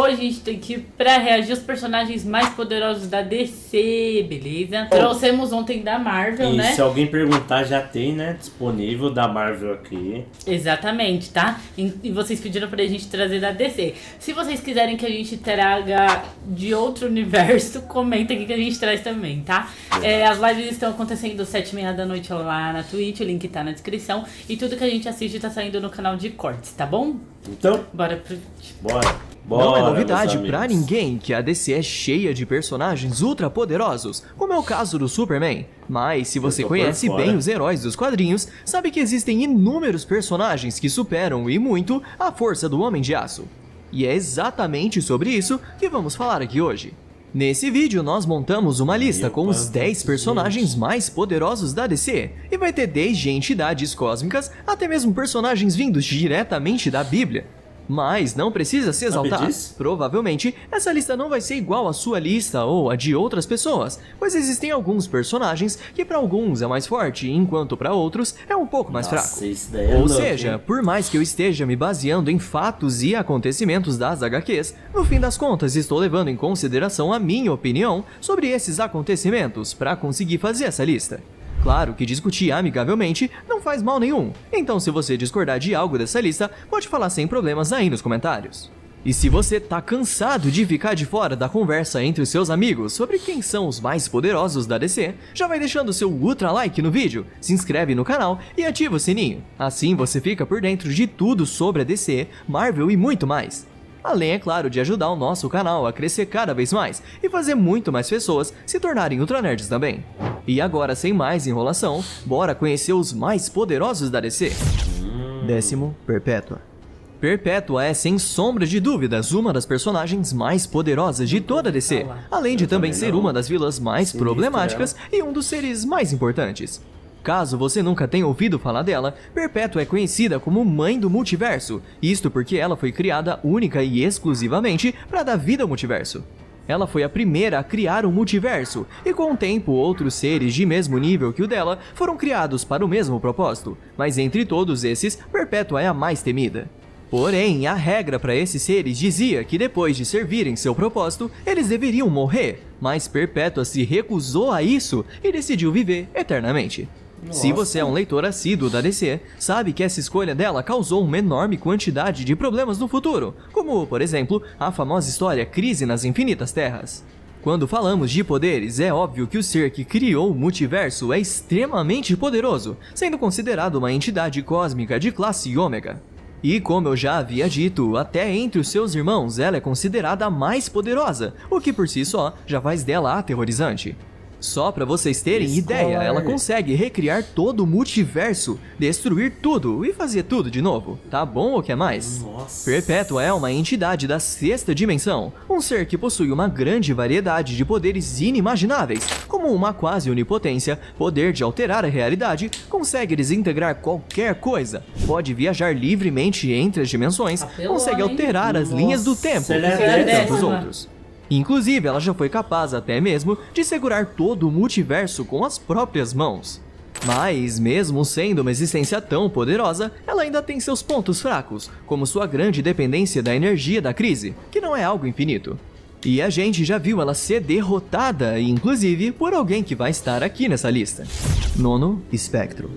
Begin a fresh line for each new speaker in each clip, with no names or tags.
hoje a gente tem que pra reagir aos personagens mais poderosos da DC, beleza? Trouxemos ontem da Marvel, né?
E se alguém perguntar, já tem, né? Disponível da Marvel aqui.
Exatamente, tá? E vocês pediram pra gente trazer da DC. Se vocês quiserem que a gente traga de outro universo, comenta aqui que a gente traz também, tá? As lives estão acontecendo às 7h30 da noite lá na Twitch, o link tá na descrição. E tudo que a gente assiste tá saindo no canal de cortes, tá bom?
Então,
Bora pro...
bora.
Não é novidade pra ninguém que a DC é cheia de personagens ultra poderosos, como é o caso do Superman. Mas se você conhece bem os heróis dos quadrinhos, sabe que existem inúmeros personagens que superam e muito a força do Homem de Aço. E é exatamente sobre isso que vamos falar aqui hoje. Nesse vídeo nós montamos uma lista com os 10 personagens mais poderosos da DC, e vai ter desde entidades cósmicas até mesmo personagens vindos diretamente da Bíblia. Mas não precisa se exaltar, provavelmente essa lista não vai ser igual à sua lista ou a de outras pessoas, pois existem alguns personagens que para alguns é mais forte, enquanto para outros é um pouco mais fraco. Ou seja, por mais que eu esteja me baseando em fatos e acontecimentos das HQs, no fim das contas estou levando em consideração a minha opinião sobre esses acontecimentos para conseguir fazer essa lista. Claro que discutir amigavelmente não faz mal nenhum, então se você discordar de algo dessa lista, pode falar sem problemas aí nos comentários. E se você tá cansado de ficar de fora da conversa entre os seus amigos sobre quem são os mais poderosos da DC, já vai deixando seu ultra like no vídeo, se inscreve no canal e ativa o sininho. Assim você fica por dentro de tudo sobre a DC, Marvel e muito mais. Além, é claro, de ajudar o nosso canal a crescer cada vez mais e fazer muito mais pessoas se tornarem Ultra Nerds também. E agora, sem mais enrolação, bora conhecer os mais poderosos da DC. 10º, Perpétua. Perpétua é, sem sombra de dúvidas, uma das personagens mais poderosas de toda a DC, além de também ser uma das vilãs mais problemáticas e um dos seres mais importantes. Caso você nunca tenha ouvido falar dela, Perpétua é conhecida como Mãe do Multiverso, isto porque ela foi criada única e exclusivamente para dar vida ao multiverso. Ela foi a primeira a criar um multiverso, e com o tempo outros seres de mesmo nível que o dela foram criados para o mesmo propósito, mas entre todos esses, Perpétua é a mais temida. Porém, a regra para esses seres dizia que depois de servirem seu propósito, eles deveriam morrer, mas Perpétua se recusou a isso e decidiu viver eternamente. Se você é um leitor assíduo da DC, sabe que essa escolha dela causou uma enorme quantidade de problemas no futuro, como, por exemplo, a famosa história Crise nas Infinitas Terras. Quando falamos de poderes, é óbvio que o ser que criou o multiverso é extremamente poderoso, sendo considerado uma entidade cósmica de classe ômega. E como eu já havia dito, até entre os seus irmãos ela é considerada a mais poderosa, o que por si só já faz dela aterrorizante. Só pra vocês terem ideia, ela consegue recriar todo o multiverso, destruir tudo e fazer tudo de novo. Tá bom ou quer mais? Perpétua é uma entidade da 6ª dimensão, um ser que possui uma grande variedade de poderes inimagináveis, como uma quase onipotência, poder de alterar a realidade, consegue desintegrar qualquer coisa, pode viajar livremente entre as dimensões, consegue alterar as linhas do tempo e tantos outros. Inclusive, ela já foi capaz até mesmo de segurar todo o multiverso com as próprias mãos. Mas, mesmo sendo uma existência tão poderosa, ela ainda tem seus pontos fracos, como sua grande dependência da energia da crise, que não é algo infinito. E a gente já viu ela ser derrotada, inclusive, por alguém que vai estar aqui nessa lista. 9º, Espectro.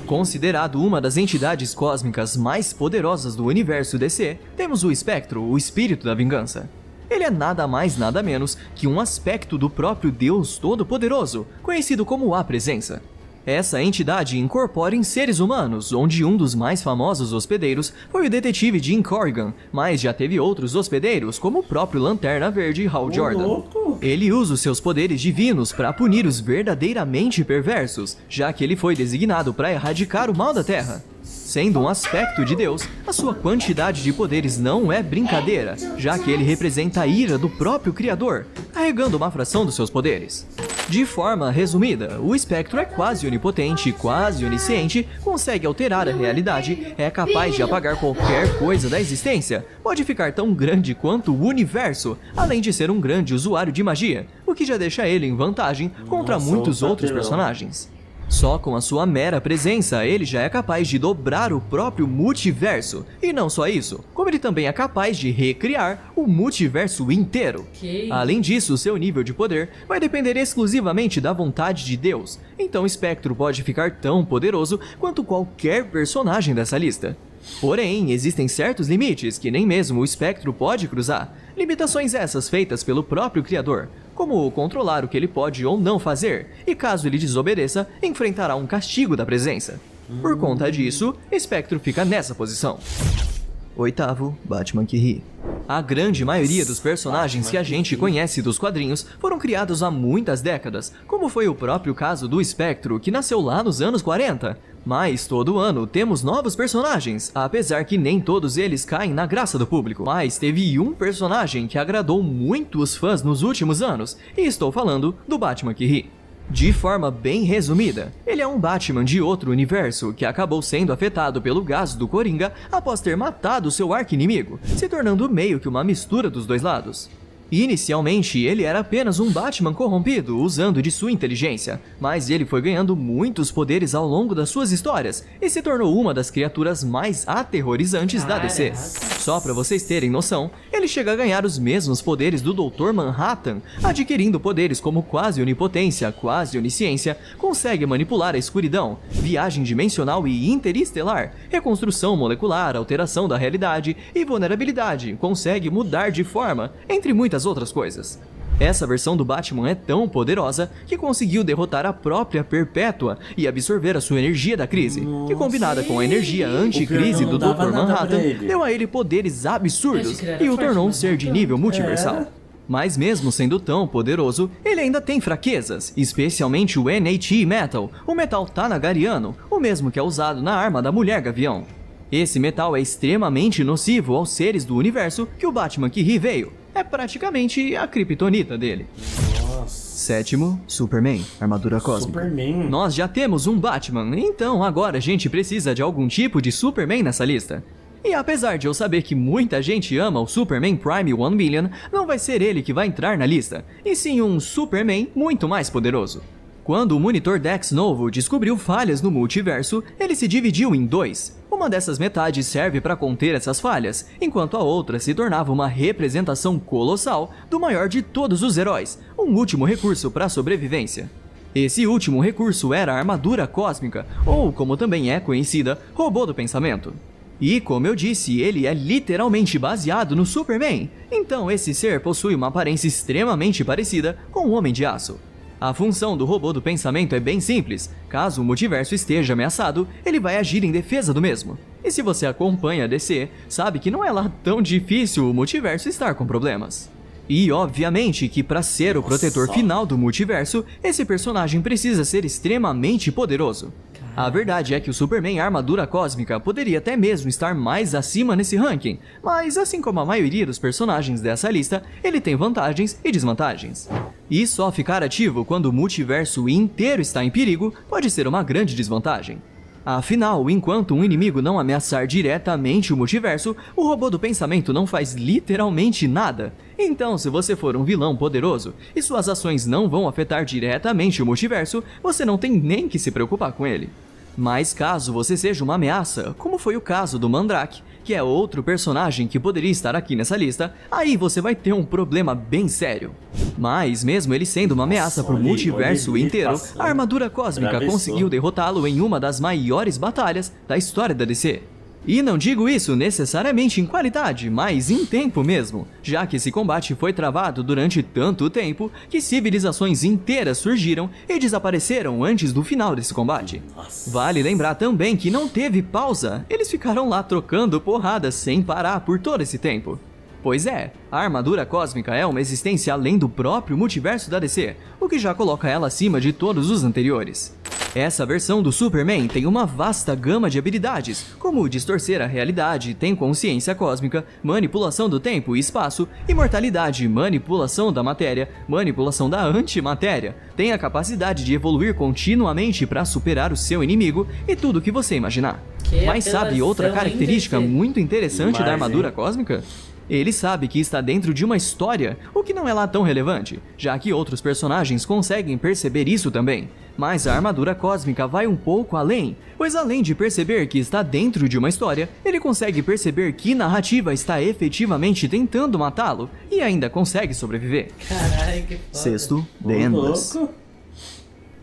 Considerado uma das entidades cósmicas mais poderosas do universo DC, temos o Espectro, o espírito da vingança. Ele é nada mais nada menos que um aspecto do próprio Deus Todo-Poderoso, conhecido como a Presença. Essa entidade incorpora em seres humanos, onde um dos mais famosos hospedeiros foi o detetive Jim Corrigan, mas já teve outros hospedeiros, como o próprio Lanterna Verde Hal Jordan. Ele usa os seus poderes divinos para punir os verdadeiramente perversos, já que ele foi designado para erradicar o mal da Terra. Sendo um aspecto de Deus, a sua quantidade de poderes não é brincadeira, já que ele representa a ira do próprio Criador, carregando uma fração dos seus poderes. De forma resumida, o espectro é quase onipotente, quase onisciente, consegue alterar a realidade, é capaz de apagar qualquer coisa da existência, pode ficar tão grande quanto o universo, além de ser um grande usuário de magia, o que já deixa ele em vantagem contra muitos outros personagens. Só com a sua mera presença, ele já é capaz de dobrar o próprio multiverso. E não só isso, como ele também é capaz de recriar o multiverso inteiro. Além disso, seu nível de poder vai depender exclusivamente da vontade de Deus. Então Spectro pode ficar tão poderoso quanto qualquer personagem dessa lista. Porém, existem certos limites que nem mesmo o Spectro pode cruzar. Limitações essas feitas pelo próprio criador, como controlar o que ele pode ou não fazer, e caso ele desobedeça, enfrentará um castigo da presença. Por conta disso, Spectro fica nessa posição. Oitavo, Batman que ri. A grande maioria dos personagens que a gente conhece dos quadrinhos foram criados há muitas décadas, como foi o próprio caso do Spectro, que nasceu lá nos anos 40. Mas todo ano temos novos personagens, apesar que nem todos eles caem na graça do público. Mas teve um personagem que agradou muito os fãs nos últimos anos, e estou falando do Batman que ri. De forma bem resumida, ele é um Batman de outro universo que acabou sendo afetado pelo gás do Coringa após ter matado seu arqui-inimigo, se tornando meio que uma mistura dos dois lados. Inicialmente, ele era apenas um Batman corrompido, usando de sua inteligência, mas ele foi ganhando muitos poderes ao longo das suas histórias e se tornou uma das criaturas mais aterrorizantes da DC. Só pra vocês terem noção, ele chega a ganhar os mesmos poderes do Dr. Manhattan, adquirindo poderes como quase onipotência, quase onisciência, consegue manipular a escuridão, viagem dimensional e interestelar, reconstrução molecular, alteração da realidade e vulnerabilidade, consegue mudar de forma, entre muitas outras coisas. Essa versão do Batman é tão poderosa que conseguiu derrotar a própria Perpétua e absorver a sua energia da crise, que combinada com a energia anticrise do Dr. Manhattan, deu a ele poderes absurdos e o tornou um ser de nível multiversal. Mas mesmo sendo tão poderoso, ele ainda tem fraquezas, especialmente o NAT Metal, o metal Thanagariano, o mesmo que é usado na arma da Mulher Gavião. Esse metal é extremamente nocivo aos seres do universo que o Batman que ri veio. É praticamente a kryptonita dele. Sétimo, Superman, armadura cósmica. Nós já temos um Batman, então agora a gente precisa de algum tipo de Superman nessa lista. E apesar de eu saber que muita gente ama o Superman Prime 1 Million, não vai ser ele que vai entrar na lista, e sim um Superman muito mais poderoso. Quando o monitor Dex novo descobriu falhas no multiverso, ele se dividiu em dois. Uma dessas metades serve para conter essas falhas, enquanto a outra se tornava uma representação colossal do maior de todos os heróis, um último recurso para a sobrevivência. Esse último recurso era a armadura cósmica, ou como também é conhecida, robô do pensamento. E como eu disse, ele é literalmente baseado no Superman, então esse ser possui uma aparência extremamente parecida com o Homem de Aço. A função do robô do pensamento é bem simples. Caso o multiverso esteja ameaçado, ele vai agir em defesa do mesmo. E se você acompanha a DC, sabe que não é lá tão difícil o multiverso estar com problemas. E obviamente que para ser o protetor final do multiverso, esse personagem precisa ser extremamente poderoso. A verdade é que o Superman Armadura Cósmica poderia até mesmo estar mais acima nesse ranking, mas assim como a maioria dos personagens dessa lista, ele tem vantagens e desvantagens. E só ficar ativo quando o multiverso inteiro está em perigo pode ser uma grande desvantagem. Afinal, enquanto um inimigo não ameaçar diretamente o multiverso, o robô do pensamento não faz literalmente nada. Então, se você for um vilão poderoso e suas ações não vão afetar diretamente o multiverso, você não tem nem que se preocupar com ele. Mas caso você seja uma ameaça, como foi o caso do Mandrake, que é outro personagem que poderia estar aqui nessa lista, aí você vai ter um problema bem sério. Mas mesmo ele sendo uma ameaça para o multiverso inteiro, a armadura cósmica conseguiu derrotá-lo em uma das maiores batalhas da história da DC. E não digo isso necessariamente em qualidade, mas em tempo mesmo, já que esse combate foi travado durante tanto tempo que civilizações inteiras surgiram e desapareceram antes do final desse combate. Vale lembrar também que não teve pausa, eles ficaram lá trocando porradas sem parar por todo esse tempo. Pois é, a armadura cósmica é uma existência além do próprio multiverso da DC, o que já coloca ela acima de todos os anteriores. Essa versão do Superman tem uma vasta gama de habilidades, como distorcer a realidade, tem consciência cósmica, manipulação do tempo e espaço, imortalidade, manipulação da matéria, manipulação da antimatéria, tem a capacidade de evoluir continuamente para superar o seu inimigo e tudo o que você imaginar. Mas sabe outra característica muito interessante da armadura cósmica? Ele sabe que está dentro de uma história, o que não é lá tão relevante, já que outros personagens conseguem perceber isso também. Mas a armadura cósmica vai um pouco além, pois além de perceber que está dentro de uma história, ele consegue perceber que narrativa está efetivamente tentando matá-lo e ainda consegue sobreviver.
Caralho, que foda.
Sexto, The Endless.
Louco.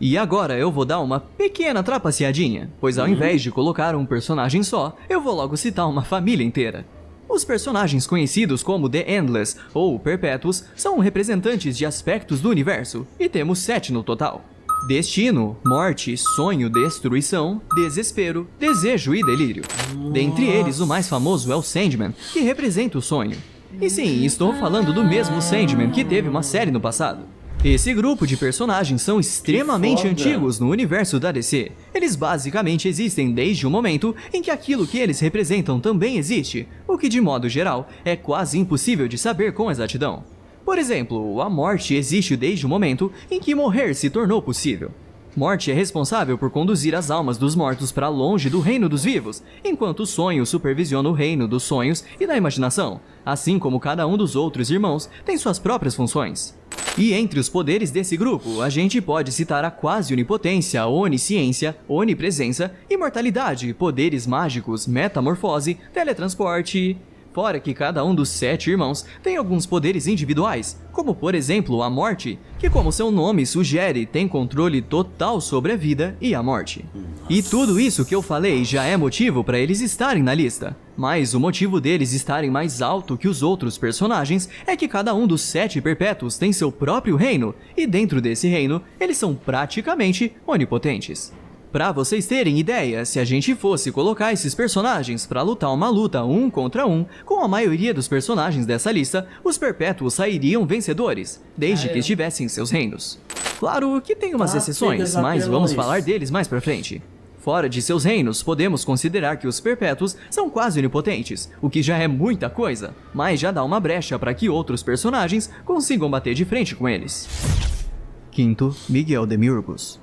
E agora eu vou dar uma pequena trapaceadinha, pois ao invés de colocar um personagem só, eu vou logo citar uma família inteira. Os personagens conhecidos como The Endless ou Perpétuos são representantes de aspectos do universo, e temos 7 no total. Destino, morte, sonho, destruição, desespero, desejo e delírio. Dentre eles, o mais famoso é o Sandman, que representa o sonho. E sim, estou falando do mesmo Sandman que teve uma série no passado. Esse grupo de personagens são extremamente
foda.
antigos no universo da DC. Eles basicamente existem desde o momento em que aquilo que eles representam também existe, o que de modo geral é quase impossível de saber com exatidão. Por exemplo, a morte existe desde o momento em que morrer se tornou possível. Morte é responsável por conduzir as almas dos mortos para longe do reino dos vivos, enquanto o sonho supervisiona o reino dos sonhos e da imaginação, assim como cada um dos outros irmãos tem suas próprias funções. E entre os poderes desse grupo, a gente pode citar a quase onipotência, onisciência, onipresença, imortalidade, poderes mágicos, metamorfose, teletransporte... Fora que cada um dos 7 irmãos tem alguns poderes individuais, como por exemplo a morte, que como seu nome sugere, tem controle total sobre a vida e a morte. E tudo isso que eu falei já é motivo para eles estarem na lista, mas o motivo deles estarem mais alto que os outros personagens é que cada um dos 7 perpétuos tem seu próprio reino, e dentro desse reino, eles são praticamente onipotentes. Pra vocês terem ideia, se a gente fosse colocar esses personagens pra lutar uma luta 1 contra 1, com a maioria dos personagens dessa lista, os perpétuos sairiam vencedores, desde que estivessem seus reinos. Claro que tem umas exceções, mas vamos falar deles mais pra frente. Fora de seus reinos, podemos considerar que os perpétuos são quase onipotentes, o que já é muita coisa, mas já dá uma brecha para que outros personagens consigam bater de frente com eles. Quinto, Miguel Demiurgos.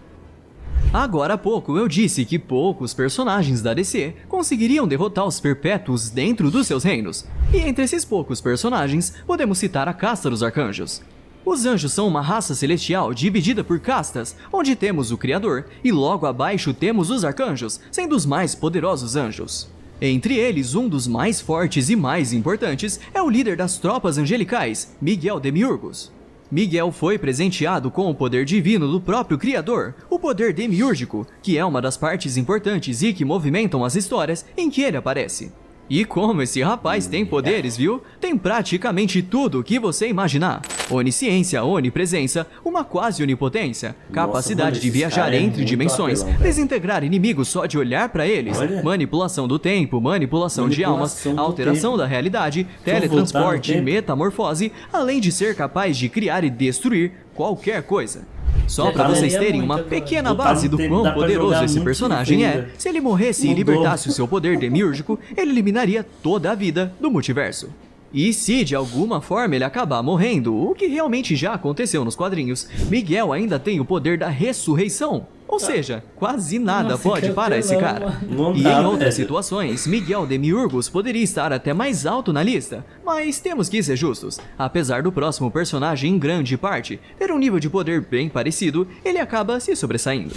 Agora há pouco eu disse que poucos personagens da DC conseguiriam derrotar os Perpétuos dentro dos seus reinos, e entre esses poucos personagens podemos citar a casta dos arcanjos. Os anjos são uma raça celestial dividida por castas, onde temos o Criador e logo abaixo temos os arcanjos, sendo os mais poderosos anjos. Entre eles, um dos mais fortes e mais importantes é o líder das tropas angelicais, Miguel Demiurgos. Miguel foi presenteado com o poder divino do próprio Criador, o poder demiúrgico, que é uma das partes importantes e que movimentam as histórias em que ele aparece. E como esse rapaz tem poderes, viu? Tem praticamente tudo o que você imaginar. Onisciência, onipresença, uma quase onipotência, capacidade de viajar entre dimensões, desintegrar inimigos só de olhar pra eles, manipulação do tempo, manipulação de almas, alteração da realidade, teletransporte, metamorfose, além de ser capaz de criar e destruir qualquer coisa. Só pra vocês terem uma pequena base do quão poderoso esse personagem é, se ele morresse e libertasse o seu poder demiúrgico, ele eliminaria toda a vida do multiverso. E se de alguma forma ele acabar morrendo, o que realmente já aconteceu nos quadrinhos, Miguel ainda tem o poder da ressurreição. Ou seja, quase nada pode parar esse cara. E em outras situações, Miguel Demiurgos poderia estar até mais alto na lista, mas temos que ser justos. Apesar do próximo personagem em grande parte ter um nível de poder bem parecido, ele acaba se sobressaindo.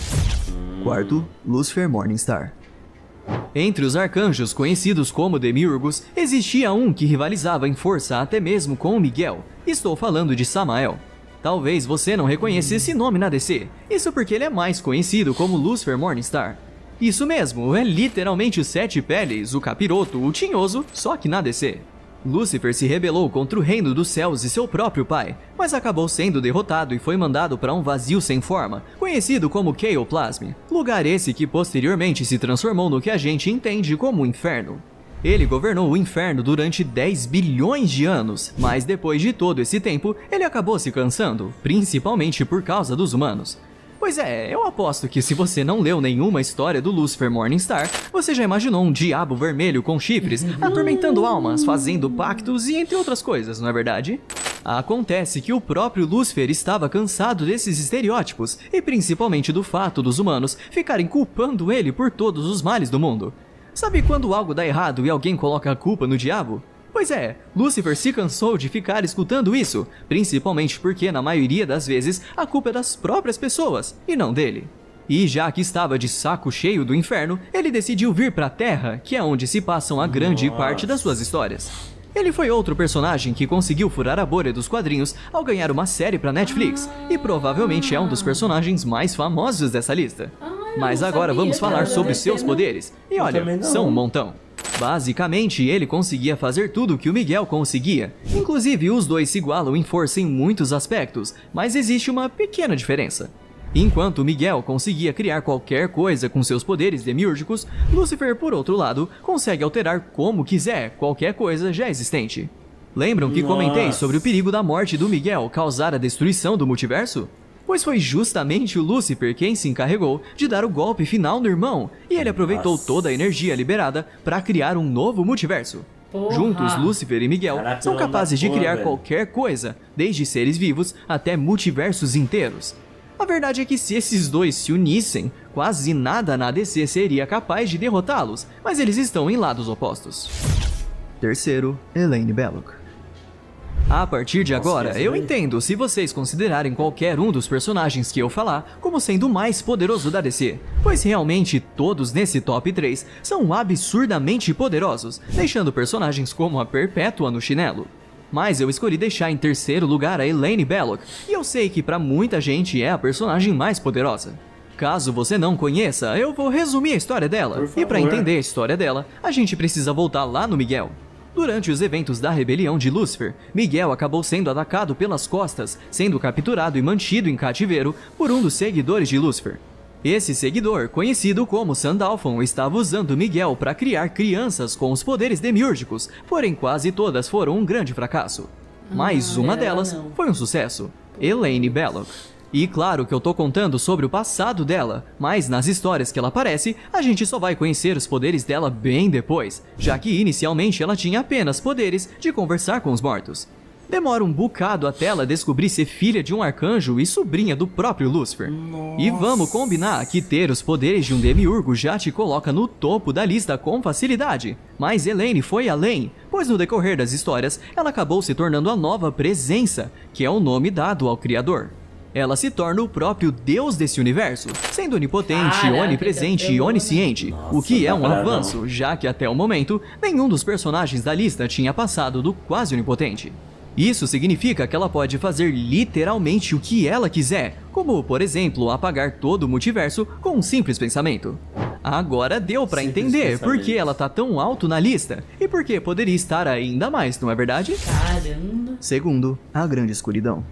Quarto, Lucifer Morningstar. Entre os arcanjos conhecidos como Demiurgos, existia um que rivalizava em força até mesmo com o Miguel. Estou falando de Samael. Talvez você não reconheça esse nome na DC, isso porque ele é mais conhecido como Lucifer Morningstar. Isso mesmo, é literalmente os 7 peles, o capiroto, o tinhoso, só que na DC. Lúcifer se rebelou contra o reino dos céus e seu próprio pai, mas acabou sendo derrotado e foi mandado para um vazio sem forma, conhecido como Chaoplasm, lugar esse que posteriormente se transformou no que a gente entende como o inferno. Ele governou o inferno durante 10 bilhões de anos, mas depois de todo esse tempo, ele acabou se cansando, principalmente por causa dos humanos. Pois é, eu aposto que se você não leu nenhuma história do Lucifer Morningstar, você já imaginou um diabo vermelho com chifres, atormentando almas, fazendo pactos e entre outras coisas, não é verdade? Acontece que o próprio Lúcifer estava cansado desses estereótipos, e principalmente do fato dos humanos ficarem culpando ele por todos os males do mundo. Sabe quando algo dá errado e alguém coloca a culpa no diabo? Pois é, Lúcifer se cansou de ficar escutando isso, principalmente porque na maioria das vezes a culpa é das próprias pessoas e não dele. E já que estava de saco cheio do inferno, ele decidiu vir pra Terra, que é onde se passam a grande parte das suas histórias. Ele foi outro personagem que conseguiu furar a bolha dos quadrinhos ao ganhar uma série pra Netflix, e provavelmente é um dos personagens mais famosos dessa lista. Mas agora vamos falar sobre seus poderes, e olha, são um montão. Basicamente, ele conseguia fazer tudo o que o Miguel conseguia. Inclusive, os dois se igualam em força em muitos aspectos, mas existe uma pequena diferença. Enquanto Miguel conseguia criar qualquer coisa com seus poderes demiúrgicos, Lúcifer, por outro lado, consegue alterar como quiser qualquer coisa já existente. Lembram que comentei sobre o perigo da morte do Miguel causar a destruição do multiverso? Pois foi justamente o Lúcifer quem se encarregou de dar o golpe final no irmão, e ele aproveitou toda a energia liberada para criar um novo multiverso. Juntos, Lúcifer e Miguel são capazes de criar qualquer coisa, desde seres vivos até multiversos inteiros. A verdade é que se esses dois se unissem, quase nada na DC seria capaz de derrotá-los, mas eles estão em lados opostos. Terceiro, Elaine Belloc. A partir de agora, eu entendo se vocês considerarem qualquer um dos personagens que eu falar como sendo o mais poderoso da DC, pois realmente todos nesse top 3 são absurdamente poderosos, deixando personagens como a Perpétua no chinelo. Mas eu escolhi deixar em terceiro lugar a Elaine Belloc, e eu sei que pra muita gente é a personagem mais poderosa. Caso você não conheça, eu vou resumir a história dela, e pra entender a história dela, a gente precisa voltar lá no Miguel. Durante os eventos da rebelião de Lúcifer, Miguel acabou sendo atacado pelas costas, sendo capturado e mantido em cativeiro por um dos seguidores de Lúcifer. Esse seguidor, conhecido como Sandalphon, estava usando Miguel para criar crianças com os poderes demiúrgicos, porém quase todas foram um grande fracasso. Mas uma delas foi um sucesso, Elaine Belloc. E claro que eu tô contando sobre o passado dela, mas nas histórias que ela aparece, a gente só vai conhecer os poderes dela bem depois, já que inicialmente ela tinha apenas poderes de conversar com os mortos. Demora um bocado até ela descobrir ser filha de um arcanjo e sobrinha do próprio Lúcifer. E vamos combinar que ter os poderes de um demiurgo já te coloca no topo da lista com facilidade. Mas Elaine foi além, pois no decorrer das histórias, ela acabou se tornando a nova presença, que é o nome dado ao Criador. Ela se torna o próprio Deus desse universo, sendo onipotente, onipresente e onisciente, o que é um avanço, já que até o momento, nenhum dos personagens da lista tinha passado do quase onipotente. Isso significa que ela pode fazer literalmente o que ela quiser, como, por exemplo, apagar todo o multiverso com um simples pensamento. Agora deu pra entender por que ela tá tão alto na lista, e por que poderia estar ainda mais, não é verdade?
Caramba.
Segundo, a Grande Escuridão.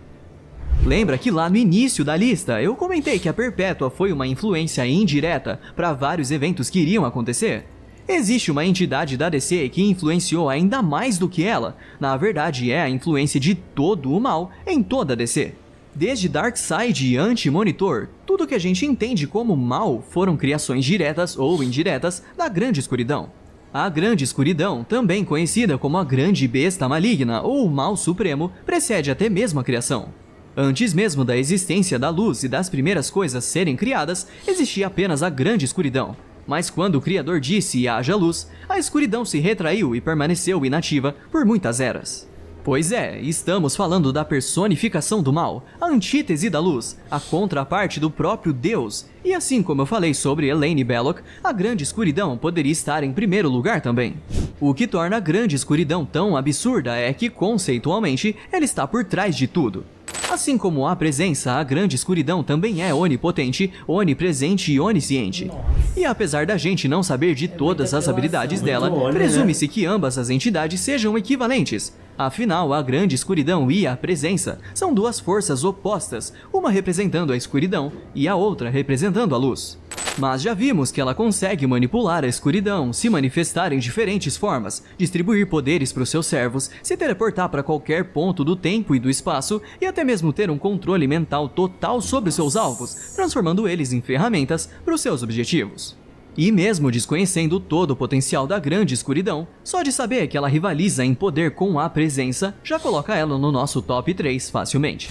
Lembra que lá no início da lista eu comentei que a Perpétua foi uma influência indireta para vários eventos que iriam acontecer? Existe uma entidade da DC que influenciou ainda mais do que ela. Na verdade, é a influência de todo o mal em toda a DC. Desde Darkseid e Anti-Monitor, tudo que a gente entende como mal foram criações diretas ou indiretas da Grande Escuridão. A Grande Escuridão, também conhecida como a Grande Besta Maligna ou o Mal Supremo, precede até mesmo a criação. Antes mesmo da existência da luz e das primeiras coisas serem criadas, existia apenas a Grande Escuridão. Mas quando o Criador disse haja luz, a escuridão se retraiu e permaneceu inativa por muitas eras. Pois é, estamos falando da personificação do mal, a antítese da luz, a contraparte do próprio Deus. E assim como eu falei sobre Elaine Belloc, a Grande Escuridão poderia estar em primeiro lugar também. O que torna a Grande Escuridão tão absurda é que, conceitualmente, ela está por trás de tudo. Assim como a presença, a Grande Escuridão também é onipotente, onipresente e onisciente. E apesar da gente não saber de todas as habilidades dela, presume-se que ambas as entidades sejam equivalentes. Afinal, a Grande Escuridão e a presença são duas forças opostas, uma representando a escuridão e a outra representando a luz. Mas já vimos que ela consegue manipular a escuridão, se manifestar em diferentes formas, distribuir poderes para os seus servos, se teleportar para qualquer ponto do tempo e do espaço e até mesmo ter um controle mental total sobre os seus alvos, transformando eles em ferramentas para os seus objetivos. E mesmo desconhecendo todo o potencial da Grande Escuridão, só de saber que ela rivaliza em poder com a presença, já coloca ela no nosso top 3 facilmente.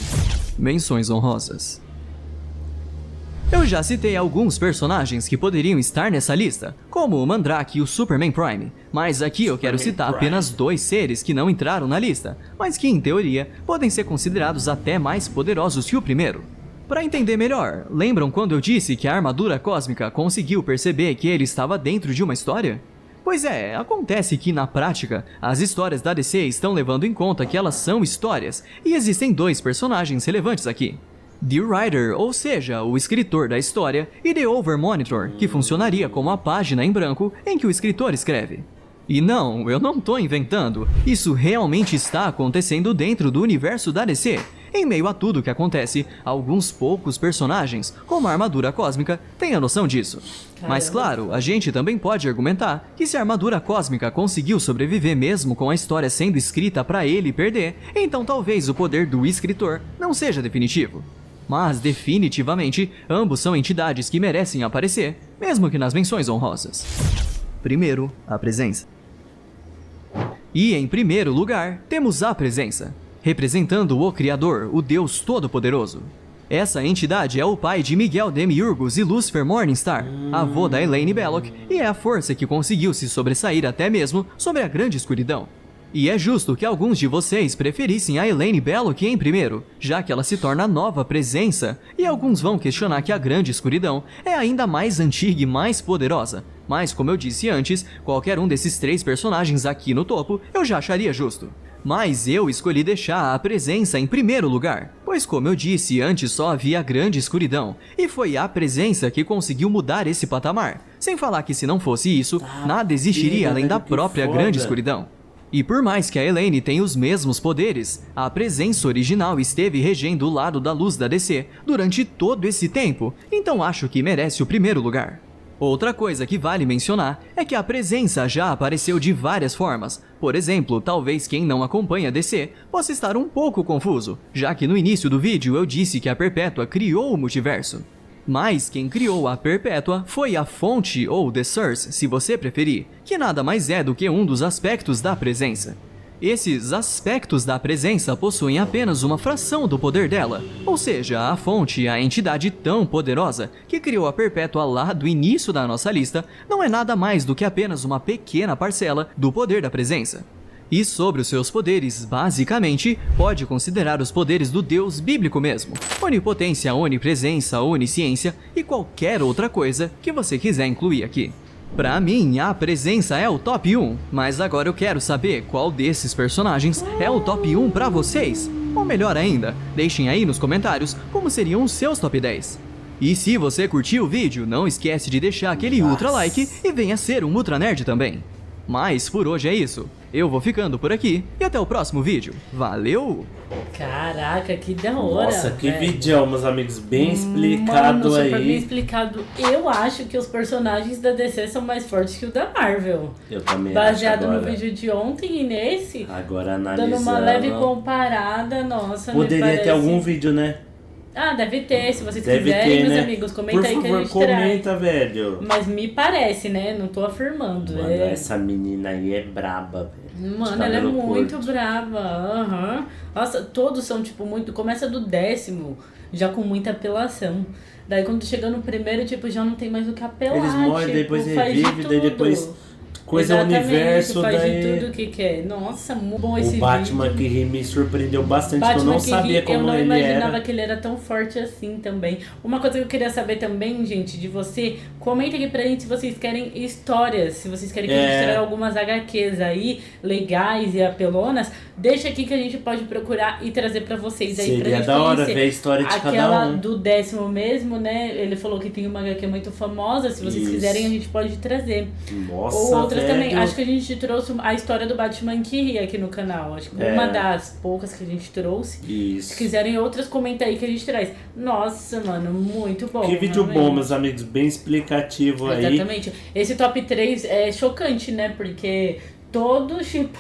Menções honrosas. Eu já citei alguns personagens que poderiam estar nessa lista, como o Mandrake e o Superman Prime, mas aqui eu quero citar apenas 2 seres que não entraram na lista, mas que em teoria podem ser considerados até mais poderosos que o primeiro. Para entender melhor, lembram quando eu disse que a armadura cósmica conseguiu perceber que ele estava dentro de uma história? Pois é, acontece que na prática, as histórias da DC estão levando em conta que elas são histórias, e existem 2 personagens relevantes aqui. The Writer, ou seja, o escritor da história, e The Overmonitor, que funcionaria como a página em branco em que o escritor escreve. E não, eu não tô inventando, isso realmente está acontecendo dentro do universo da DC. Em meio a tudo que acontece, alguns poucos personagens, como a armadura cósmica, têm a noção disso. Mas claro, a gente também pode argumentar que se a armadura cósmica conseguiu sobreviver mesmo com a história sendo escrita pra ele perder, então talvez o poder do escritor não seja definitivo. Mas definitivamente, ambos são entidades que merecem aparecer, mesmo que nas menções honrosas. Primeiro, a presença. E em primeiro lugar, temos a presença, representando o Criador, o Deus Todo-Poderoso. Essa entidade é o pai de Miguel Demiurgos e Lucifer Morningstar, avô da Elaine Belloc, e é a força que conseguiu se sobressair até mesmo sobre a grande escuridão. E é justo que alguns de vocês preferissem a Elaine Belloc em primeiro, já que ela se torna a nova presença, e alguns vão questionar que a grande escuridão é ainda mais antiga e mais poderosa. Mas como eu disse antes, qualquer um desses 3 personagens aqui no topo eu já acharia justo. Mas eu escolhi deixar a presença em primeiro lugar, pois como eu disse antes só havia a grande escuridão, e foi a presença que conseguiu mudar esse patamar, sem falar que se não fosse isso, nada existiria além da própria grande escuridão. E por mais que a Elaine tenha os mesmos poderes, a presença original esteve regendo o lado da luz da DC durante todo esse tempo, então acho que merece o primeiro lugar. Outra coisa que vale mencionar é que a presença já apareceu de várias formas. Por exemplo, talvez quem não acompanha a DC possa estar um pouco confuso, já que no início do vídeo eu disse que a Perpétua criou o multiverso. Mas quem criou a Perpétua foi a Fonte, ou The Source, se você preferir, que nada mais é do que um dos aspectos da presença. Esses aspectos da presença possuem apenas uma fração do poder dela, ou seja, a Fonte, a entidade tão poderosa que criou a Perpétua lá do início da nossa lista, não é nada mais do que apenas uma pequena parcela do poder da presença. E sobre os seus poderes, basicamente, pode considerar os poderes do Deus bíblico mesmo. Onipotência, onipresença, onisciência e qualquer outra coisa que você quiser incluir aqui. Pra mim, a presença é o top 1, mas agora eu quero saber qual desses personagens é o top 1 pra vocês. Ou melhor ainda, deixem aí nos comentários como seriam os seus top 10. E se você curtiu o vídeo, não esquece de deixar aquele ultra like e venha ser um Ultra Nerd também. Mas por hoje é isso. Eu vou ficando por aqui e até o próximo vídeo. Valeu!
Caraca, que da hora!
Nossa, que vídeo, meus amigos, bem explicado.
Mano,
aí.
super bem explicado. Eu acho que os personagens da DC são mais fortes que o da Marvel.
Eu também
Baseado
acho agora.
no vídeo de ontem e nesse,
Agora analisando.
dando uma leve comparada, nossa,
Poderia
me parece...
ter algum vídeo, né?
Ah, deve ter, se vocês
Deve
quiserem,
ter,
meus
né?
amigos, comenta
Por
aí que a
favor,
gente traz.
comenta, velho.
Mas me parece, né? Não tô afirmando.
Mano, essa menina aí é braba, velho.
Mano,
De
ela é
cabelo
muito
curto.
brava. Aham. Nossa, todos são, tipo, muito... Começa do 10º, já com muita apelação. Daí quando chega no primeiro, tipo, já não tem mais o que apelar.
Eles morrem,
tipo,
depois
faz de
revive, daí
tudo.
depois coisa
Exatamente,
universo,
faz
daí...
de tudo que quer. Nossa, muito bom esse
O Batman
vídeo.
que me surpreendeu bastante, que eu
Batman
não
que
sabia
eu
como
não
ele
imaginava
era.
que ele era tão forte assim também. Uma coisa que eu queria saber também, gente, de você, comenta aqui pra gente se vocês querem histórias, se vocês querem que a gente traga algumas HQs aí, legais e apelonas, deixa aqui que a gente pode procurar e trazer pra vocês aí.
Seria
pra gente
da hora
conhecer.
ver a história de cada
Aquela
um.
do 10º mesmo, né, ele falou que tem uma HQ muito famosa, se vocês
Isso.
quiserem a gente pode trazer.
Nossa,
Ou outras
velho.
também, acho que a gente trouxe a história do Batman que ri aqui no canal, acho que uma das poucas que a gente trouxe.
Isso.
Se quiserem outras, comenta aí que a gente traz. Nossa, mano, muito bom.
Que vídeo
realmente.
bom, meus amigos, bem explicativo aí.
Exatamente. Esse top 3 é chocante, né? Porque todos, tipo,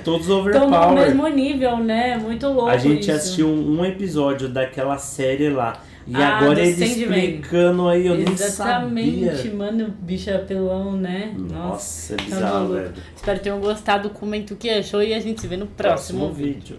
Todos
estão no
overpower.
mesmo nível, né? Muito louco
A gente
isso.
assistiu um episódio daquela série lá. E
Ah,
agora
do
ele
Sandman.
explicando aí, eu
Exatamente,
nem sabia.
mano, bicho apelão, né?
Nossa, é
tá
bizarro,
maluco.
velho.
Espero que tenham gostado, comenta o que achou e a gente se vê no próximo vídeo.
vídeo.